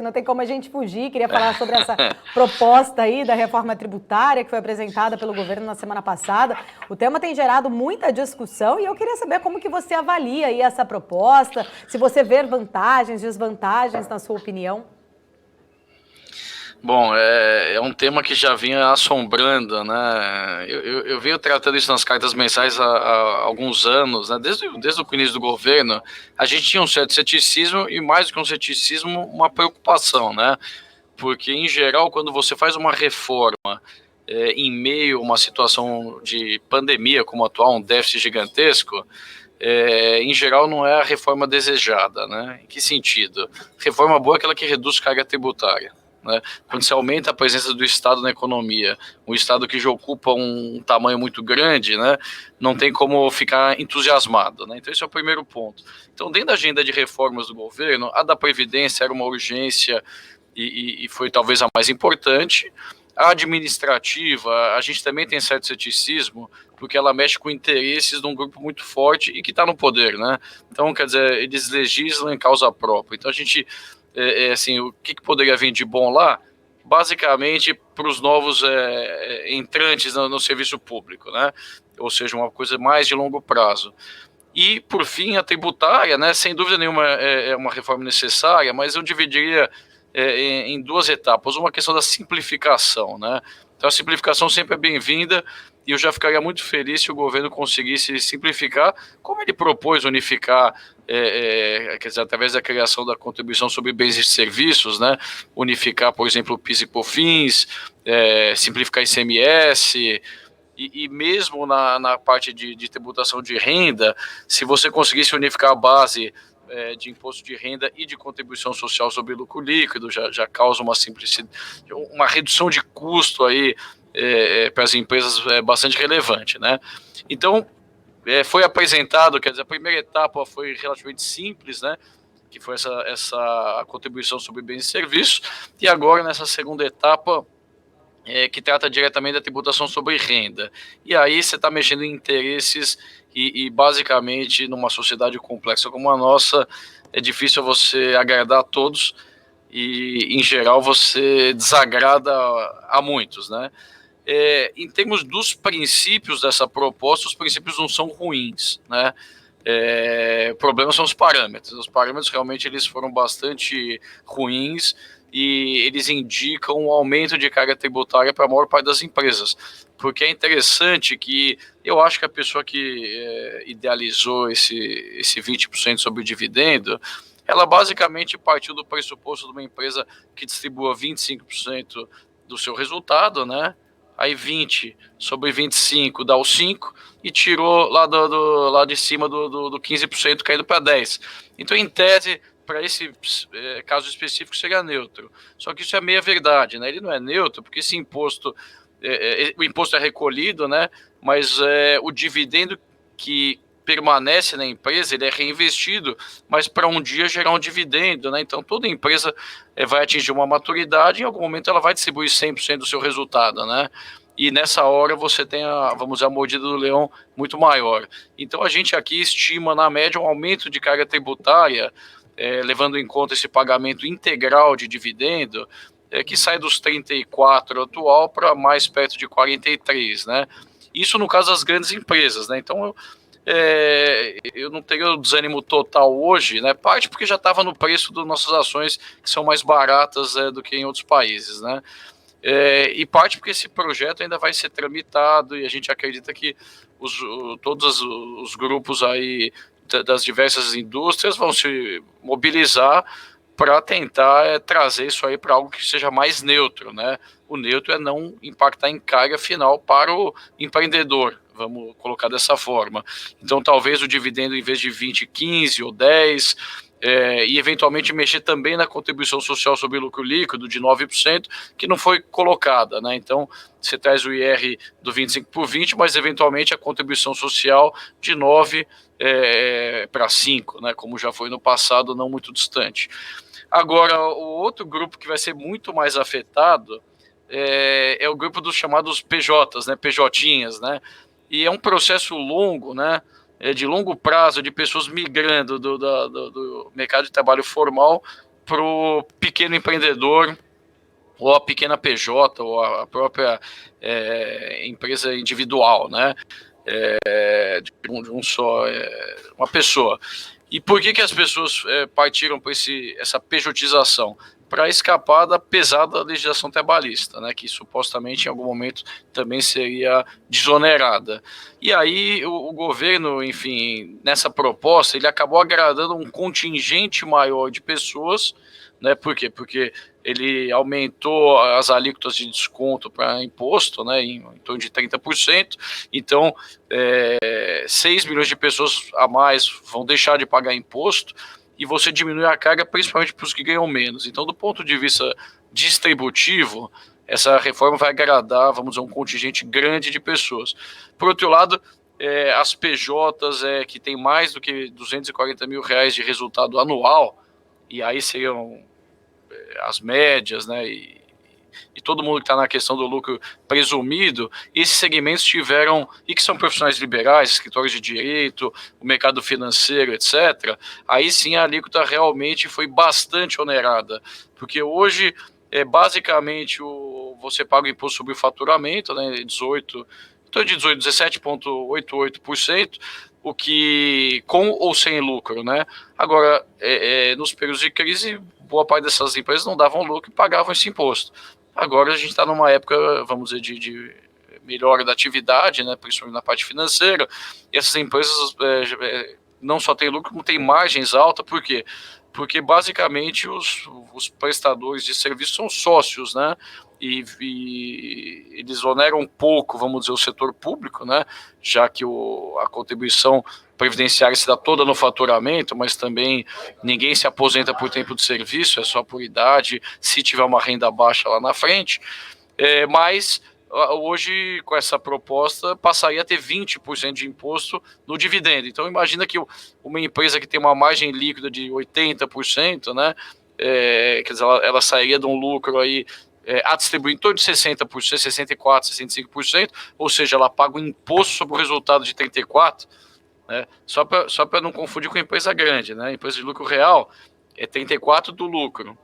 Não tem como a gente fugir. Queria falar sobre essa proposta aí da reforma tributária que foi apresentada pelo governo na semana passada. O tema tem gerado muita discussão e eu queria saber como que você avalia aí essa proposta, se você vê vantagens, desvantagens, na sua opinião. Bom, é um tema que já vinha assombrando, né? Eu venho tratando isso nas cartas mensais há alguns anos, né? Desde o início do governo, a gente tinha um certo ceticismo e, mais do que um ceticismo, uma preocupação, né? Porque, em geral, quando você faz uma reforma em meio a uma situação de pandemia como a atual, um déficit gigantesco, em geral não é a reforma desejada, né? Em que sentido? Reforma boa é aquela que reduz carga tributária. Né? Quando você aumenta a presença do Estado na economia, um Estado que já ocupa um tamanho muito grande, né, não tem como ficar entusiasmado. Né? Então esse é o primeiro ponto. Então, dentro da agenda de reformas do governo, a da Previdência era uma urgência e foi talvez a mais importante. A administrativa, a gente também tem certo ceticismo, porque ela mexe com interesses de um grupo muito forte e que está no poder, né? Então, quer dizer, eles legislam em causa própria. Então, a gente assim, o que poderia vir de bom lá? Basicamente para os novos entrantes no serviço público, né? Ou seja, uma coisa mais de longo prazo. E, por fim, a tributária, né? Sem dúvida nenhuma é uma reforma necessária, mas eu dividiria em duas etapas. Uma questão da simplificação, né? Então, a simplificação sempre é bem-vinda e eu já ficaria muito feliz se o governo conseguisse simplificar, como ele propôs unificar, quer dizer, através da criação da contribuição sobre bens e serviços, né? Unificar, por exemplo, o PIS e COFINS, simplificar ICMS. E mesmo na parte de tributação de renda, se você conseguisse unificar a base de imposto de renda e de contribuição social sobre lucro líquido, já causa uma simplicidade, uma redução de custo aí para as empresas bastante relevante, né? Então, foi apresentado, quer dizer, a primeira etapa foi relativamente simples, né? Que foi essa contribuição sobre bens e serviços, e agora nessa segunda etapa que trata diretamente da tributação sobre renda. E aí você está mexendo em interesses e basicamente numa sociedade complexa como a nossa, é difícil você agradar a todos e, em geral, você desagrada a muitos, né? Em termos dos princípios dessa proposta, os princípios não são ruins, né? O problema são os parâmetros. Os parâmetros realmente eles foram bastante ruins e eles indicam um aumento de carga tributária para a maior parte das empresas. Porque é interessante que eu acho que a pessoa que idealizou esse 20% sobre o dividendo, ela basicamente partiu do pressuposto de uma empresa que distribua 25% do seu resultado, né? Aí 20 sobre 25 dá o 5 e tirou lá de cima do 15% caindo para 10. Então, em tese, para esse caso específico seria neutro. Só que isso é meia verdade, né? Ele não é neutro porque esse imposto, o imposto é recolhido, né? Mas o dividendo que permanece na empresa, ele é reinvestido, mas para um dia gerar um dividendo, né? Então toda empresa vai atingir uma maturidade e em algum momento ela vai distribuir 100% do seu resultado, né? E nessa hora você tem vamos dizer, a mordida do leão muito maior. Então a gente aqui estima na média um aumento de carga tributária, levando em conta esse pagamento integral de dividendo, que sai dos 34 atual para mais perto de 43, né? Isso no caso das grandes empresas, né? Então eu não teria o desânimo total hoje, né? Parte porque já estava no preço das nossas ações, que são mais baratas do que em outros países, né? E parte porque esse projeto ainda vai ser tramitado e a gente acredita que todos os grupos aí das diversas indústrias vão se mobilizar para tentar trazer isso aí para algo que seja mais neutro, né? O neutro é não impactar em carga final para o empreendedor, vamos colocar dessa forma. Então, talvez o dividendo, em vez de 20, 15 ou 10, e eventualmente mexer também na contribuição social sobre lucro líquido de 9%, que não foi colocada, né? Então, você traz o IR do 25 por 20, mas eventualmente a contribuição social de 9 para 5, né? Como já foi no passado, não muito distante. Agora, o outro grupo que vai ser muito mais afetado é o grupo dos chamados PJs, né? PJinhas, né? E é um processo longo, né? De longo prazo, de pessoas migrando do mercado de trabalho formal o pequeno empreendedor, ou a pequena PJ, ou a própria empresa individual, né? De um só, uma pessoa. E por que as pessoas partiram para essa pejotização? Para escapar da pesada legislação trabalhista, né, que supostamente em algum momento também seria desonerada. E aí o governo, enfim, nessa proposta, ele acabou agradando um contingente maior de pessoas, né? Por quê? Porque ele aumentou as alíquotas de desconto para imposto, né, em torno de 30%, então 6 milhões de pessoas a mais vão deixar de pagar imposto, e você diminui a carga principalmente para os que ganham menos. Então, do ponto de vista distributivo, essa reforma vai agradar, vamos dizer, um contingente grande de pessoas. Por outro lado, as PJs que têm mais do que 240 mil reais de resultado anual, e aí seriam as médias, né, e todo mundo que está na questão do lucro presumido, esses segmentos tiveram, e que são profissionais liberais, escritórios de direito, o mercado financeiro, etc., aí sim a alíquota realmente foi bastante onerada, porque hoje, basicamente, você paga o imposto sobre o faturamento, né, 17,88%, o que com ou sem lucro, né? Agora, nos períodos de crise, boa parte dessas empresas não davam lucro e pagavam esse imposto. Agora a gente está numa época, vamos dizer, de melhora da atividade, né, principalmente na parte financeira, e essas empresas não só têm lucro, como têm margens altas. Por quê? Porque basicamente os prestadores de serviço são sócios, né, e eles oneram um pouco, vamos dizer, o setor público, né, já que a contribuição previdenciária se dá toda no faturamento, mas também ninguém se aposenta por tempo de serviço, é só por idade, se tiver uma renda baixa lá na frente. Mas hoje, com essa proposta, passaria a ter 20% de imposto no dividendo. Então, imagina que uma empresa que tem uma margem líquida de 80%, né, quer dizer, ela sairia de um lucro aí a distribuir em torno de 60%, 64%, 65%, ou seja, ela paga um imposto sobre o resultado de 34%, né? Só para não confundir com empresa grande, né? Empresa de lucro real é 34% do lucro.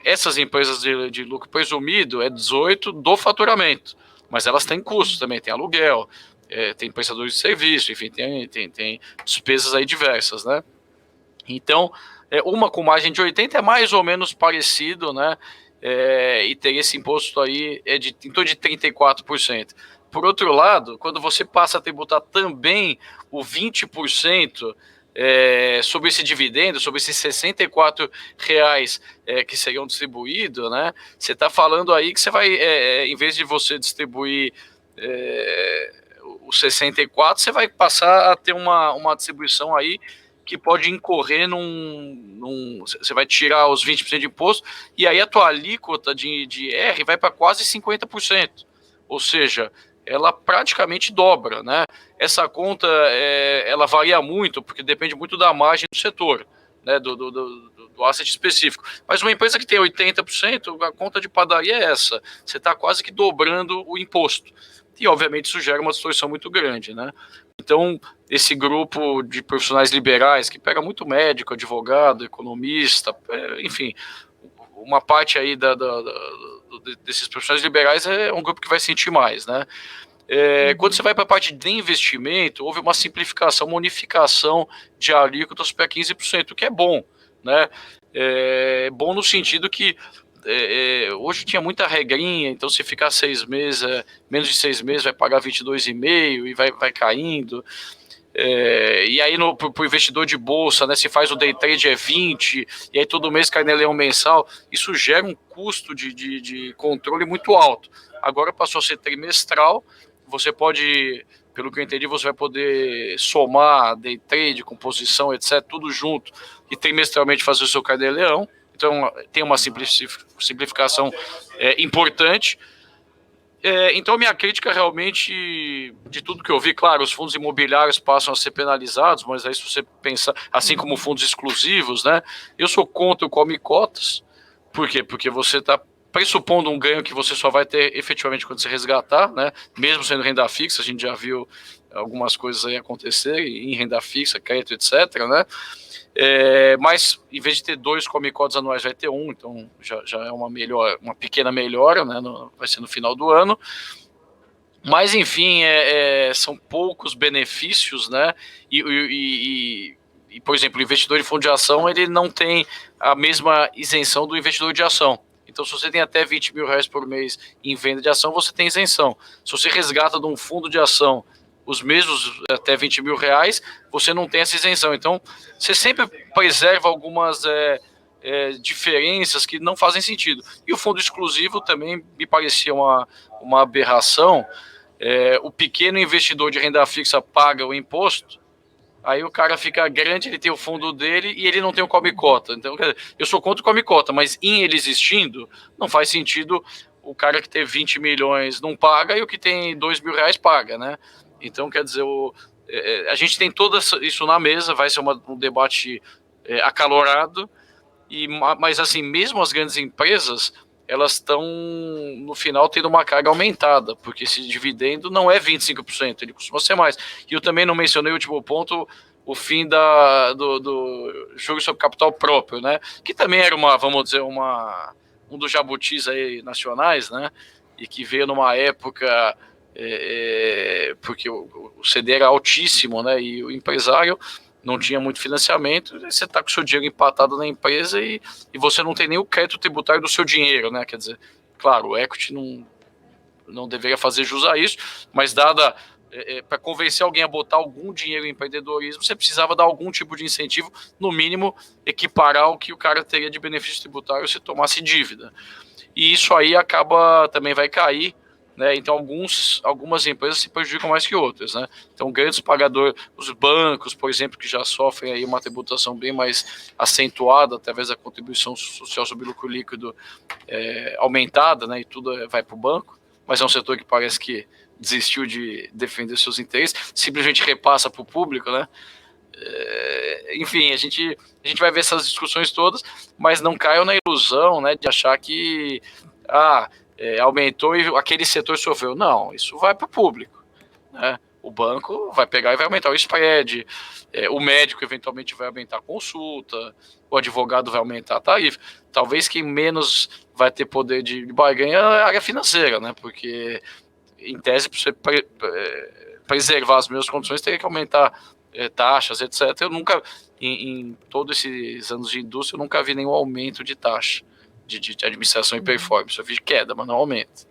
Essas empresas de lucro presumido é 18% do faturamento, mas elas têm custos também, tem aluguel, tem prestadores de serviço, enfim, tem despesas aí diversas, né? Então, uma com margem de 80% é mais ou menos parecido, né? E teria esse imposto aí em torno de 34%. Por outro lado, quando você passa a tributar também o 20% sobre esse dividendo, sobre esses R$ 64 que seriam distribuídos, né? Você está falando aí que você vai, em vez de você distribuir os 64, você vai passar a ter uma distribuição aí que pode incorrer você vai tirar os 20% de imposto, e aí a tua alíquota de R vai para quase 50%. Ou seja, ela praticamente dobra, né? Essa conta, ela varia muito, porque depende muito da margem do setor, né? Do asset específico. Mas uma empresa que tem 80%, a conta de padaria é essa. Você está quase que dobrando o imposto. E, obviamente, isso gera uma distorção muito grande, né? Então, esse grupo de profissionais liberais, que pega muito médico, advogado, economista, enfim, uma parte aí desses profissionais liberais é um grupo que vai sentir mais, né? Quando você vai para a parte de investimento, houve uma simplificação, uma unificação de alíquotas para 15%, o que é bom, né? Bom no sentido que hoje tinha muita regrinha, então se ficar 6 meses, menos de 6 meses vai pagar 22,5% e vai caindo. E aí para o investidor de bolsa, né, se faz o day trade 20, e aí todo mês cai no leilão mensal, isso gera um custo de controle muito alto. Agora passou a ser trimestral, você pode, pelo que eu entendi, você vai poder somar day trade, composição, etc., tudo junto, e trimestralmente fazer o seu carnê-leão. Então tem uma simplificação importante. Então a minha crítica realmente, de tudo que eu vi, claro, os fundos imobiliários passam a ser penalizados, mas aí se você pensar, assim como fundos exclusivos, né, eu sou contra o come cotas. Por quê? Porque você está pressupondo um ganho que você só vai ter efetivamente quando você resgatar, né, mesmo sendo renda fixa. A gente já viu algumas coisas aí acontecerem em renda fixa, crédito, etc., né. Mas em vez de ter 2 come cotas anuais, vai ter 1, então já é uma pequena melhora, né? Vai ser no final do ano. Mas, enfim, são poucos benefícios, né? E, por exemplo, o investidor de fundo de ação, ele não tem a mesma isenção do investidor de ação. Então, se você tem até R$20.000 por mês em venda de ação, você tem isenção. Se você resgata de um fundo de ação os mesmos até R$20.000, você não tem essa isenção. Então, você sempre preserva algumas diferenças que não fazem sentido. E o fundo exclusivo também me parecia uma aberração. O pequeno investidor de renda fixa paga o imposto, aí o cara fica grande, ele tem o fundo dele e ele não tem o come-cota. Então, eu sou contra o come-cota, mas em ele existindo, não faz sentido o cara que tem 20 milhões não paga e o que tem R$2.000 paga, né? Então, quer dizer, a gente tem tudo isso na mesa, vai ser um debate acalorado, mas assim, mesmo as grandes empresas, elas estão, no final, tendo uma carga aumentada, porque esse dividendo não é 25%, ele costuma ser mais. E eu também não mencionei o último ponto, o fim do juros sobre capital próprio, né? Que também era vamos dizer, um dos jabutis aí nacionais, né? E que veio numa época, porque o CD era altíssimo, né? E o empresário não tinha muito financiamento, você está com o seu dinheiro empatado na empresa e você não tem nem o crédito tributário do seu dinheiro, né? Quer dizer, claro, o equity não deveria fazer jus a isso, mas para convencer alguém a botar algum dinheiro em empreendedorismo, você precisava dar algum tipo de incentivo, no mínimo equiparar o que o cara teria de benefício tributário se tomasse dívida. E isso aí também vai cair, né? Então algumas empresas se prejudicam mais que outras, né? Então grandes pagadores, os bancos, por exemplo, que já sofrem aí uma tributação bem mais acentuada através da contribuição social sobre lucro líquido aumentada, né? E tudo vai para o banco, mas é um setor que parece que desistiu de defender seus interesses, simplesmente repassa para o público, né? Enfim, a gente vai ver essas discussões todas, mas não caiam na ilusão, né, de achar que aumentou e aquele setor sofreu. Não, isso vai para o público, né? O banco vai pegar e vai aumentar o spread, o médico eventualmente vai aumentar a consulta, o advogado vai aumentar a tarifa. Talvez quem menos vai ter poder de barganha é a área financeira, né? Porque, em tese, para você preservar as mesmas condições, teria que aumentar taxas, etc. Eu nunca, em todos esses anos de indústria, eu nunca vi nenhum aumento de taxa de administração e performance. Eu vi queda, mas não aumento.